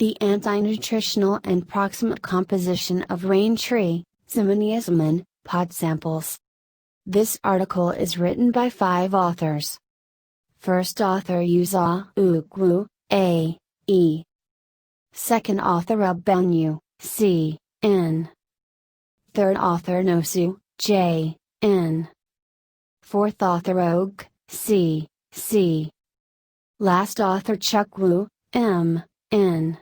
The anti-nutritional and proximate composition of rain tree, Samanea saman, pod samples. This article is written by 5 authors. First author Yuza Ukwu, A. E. Second author Abenu, C. N. Third author Nosu, J. N. Fourth author Og, C. C. Last author Chukwu, M. N.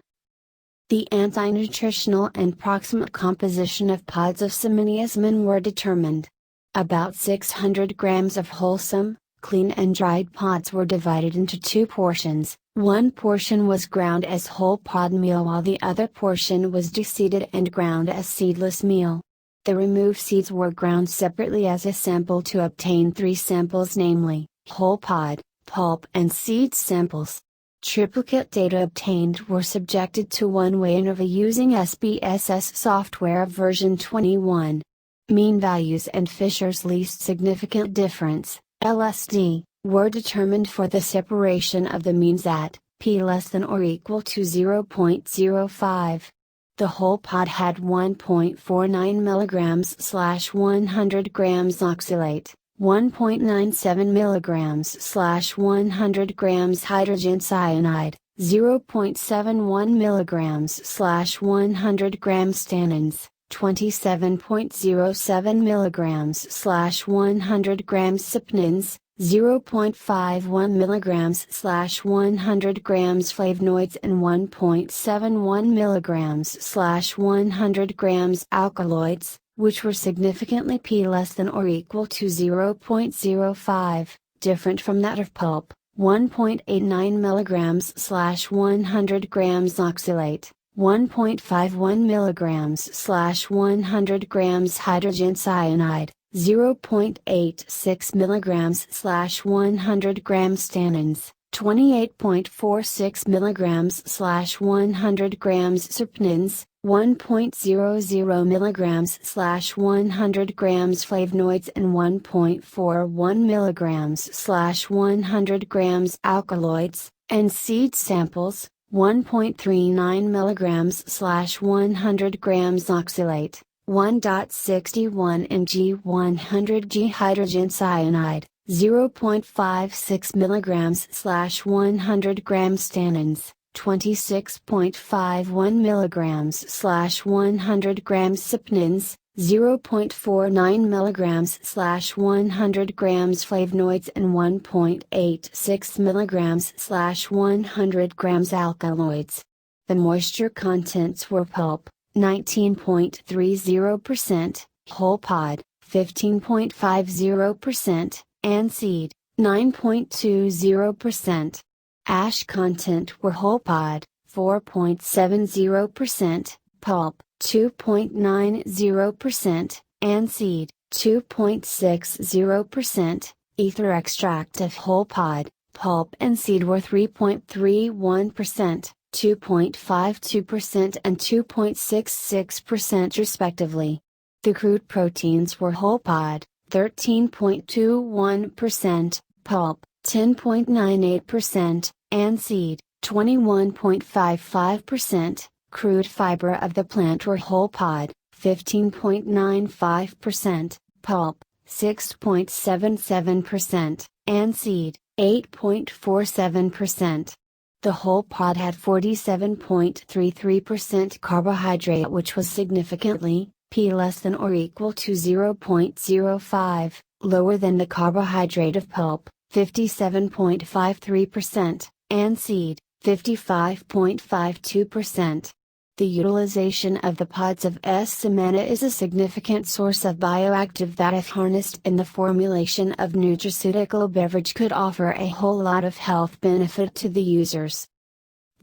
The anti-nutritional and proximate composition of pods of Samanea saman were determined. About 600 grams of wholesome, clean and dried pods were divided into 2 portions. One portion was ground as whole pod meal while the other portion was deseeded and ground as seedless meal. The removed seeds were ground separately as a sample to obtain 3 samples, namely, whole pod, pulp and seed samples. Triplicate data obtained were subjected to one-way interview using SPSS software version 21. Mean values and Fisher's least significant difference, LSD, were determined for the separation of the means at p less than or equal to 0.05. The whole pod had 1.49 mg/100 grams oxalate, 1.97 mg/100 grams hydrogen cyanide, 0.71 mg/100 grams tannins, 27.07 mg/100 grams saponins, 0.51 mg/100 grams flavonoids and 1.71 mg/100 grams alkaloids, which were significantly p less than or equal to 0.05, different from that of pulp, 1.89 mg/100 grams oxalate, 1.51 mg/100 grams hydrogen cyanide, 0.86 mg/100 grams tannins, 28.46 mg/100 grams serpenins, 1.00 mg/100 grams flavonoids and 1.41 mg/100 grams alkaloids, and seed samples, 1.39 mg/100 grams oxalate, 1.61 mg/100 hydrogen cyanide, 0.56 mg/100 grams tannins, 26.51 mg/100 grams saponins, 0.49 mg/100 grams flavonoids and 1.86 mg/100 grams alkaloids. The moisture contents were pulp, 19.30%, whole pod, 15.50%, and seed, 9.20%. Ash content were whole pod, 4.70%, pulp, 2.90%, and seed, 2.60%. Ether extract of whole pod, pulp and seed were 3.31%, 2.52% and 2.66% respectively. The crude proteins were whole pod, 13.21%, pulp, 10.98%, and seed, 21.55%. Crude fiber of the plant were whole pod, 15.95%, pulp, 6.77%, and seed, 8.47%. The whole pod had 47.33% carbohydrate, which was significantly, p less than or equal to 0.05, lower than the carbohydrate of pulp, 57.53%, and seed, 55.52%. The utilization of the pods of Samanea is a significant source of bioactive that, if harnessed in the formulation of nutraceutical beverage, could offer a whole lot of health benefit to the users.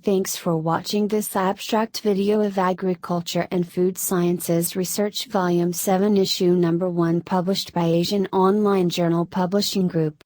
Thanks for watching this abstract video of Agriculture and Food Sciences Research Volume 7 Issue Number 1, published by Asian Online Journal Publishing Group.